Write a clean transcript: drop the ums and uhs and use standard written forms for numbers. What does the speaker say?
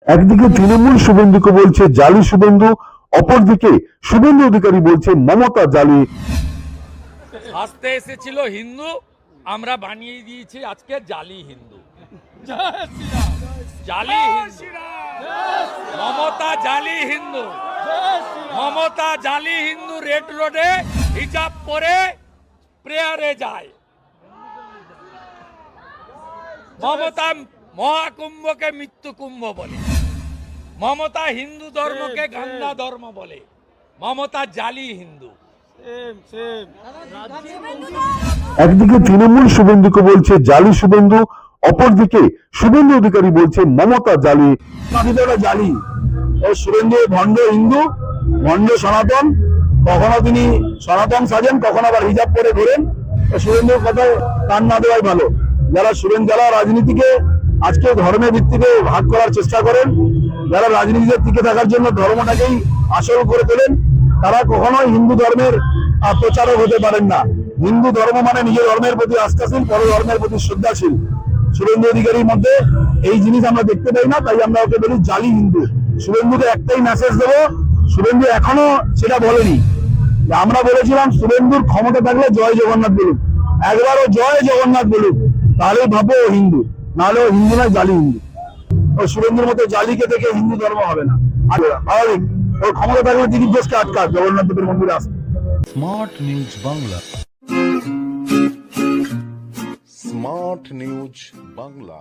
একদিকে তৃণমূল শুভেন্দুকে বলছে জালি শুভেন্দু, অপরদিকে শুভেন্দু অধিকারী বলছে মমতা জালি। আসতে এসেছিল হিন্দু, আমরা বানিয়ে দিয়েছি আজকে জালি হিন্দু। জালি হিন্দু, মমতা জালি হিন্দু, মমতা জালি হিন্দু। রেড রোডে হিজাব পরে প্রেয়ারে যায়। মমতা মহাকুম্ভকে মৃত্যু কুম্ভ বলে, মমতা হিন্দু ধর্মকে গান্ধা ধর্ম বলে, মমতা জালি হিন্দু। একদিকে তৃণমূল শুভেন্দুকে বলছে জালি শুভেন্দু, অপরদিকে শুভেন্দু অধিকারী বলছে মমতা জালি। জালি ও শুভেন্দু ভণ্ড হিন্দু, ভণ্ড সনাতন। কখনো তিনি সনাতন সাজেন, কখনো আবার হিজাব পরে ঘোরেন। শুভেন্দুর কথায় কান না দেওয়াই ভালো। যারা রাজনীতিকে আজকে ধর্মের ভিত্তিতে ভাগ করার চেষ্টা করেন, যারা রাজনীতিতে টিকে থাকার জন্য ধর্মটাকেই আসল করে তোলেন, তারা কখনোই হিন্দু ধর্মের প্রচারক হতে পারেন না। হিন্দু ধর্ম মানে নিজের ধর্মের প্রতি আস্থাশীল, পর ধর্মের প্রতি শ্রদ্ধাশীল। শুভেন্দু অধিকারীর মধ্যে এই জিনিস আমরা দেখতে পাই না, তাই আমরা ওকে বলি জালি হিন্দু। শুভেন্দুকে একটাই মেসেজ দেবো, শুভেন্দু এখনো সেটা বলেনি। আমরা বলেছিলাম শুভেন্দুর ক্ষমতা থাকলে জয় জগন্নাথ বলুক, একবারও জয় জগন্নাথ বলুক, তাহলে ভাবো ও হিন্দু, নাহলে ও হিন্দু নয়, জালি হিন্দু। ও শুভেন্দুর মতো জালিকে থেকে হিন্দু ধর্ম হবে না। আর স্বাভাবিক, ওর ক্ষমতা থাকলে দিলীপ ঘোষকে আটকাত জগন্নাথ দেবের মন্দিরে আসতে। Smart news Bangla, smart news Bangla.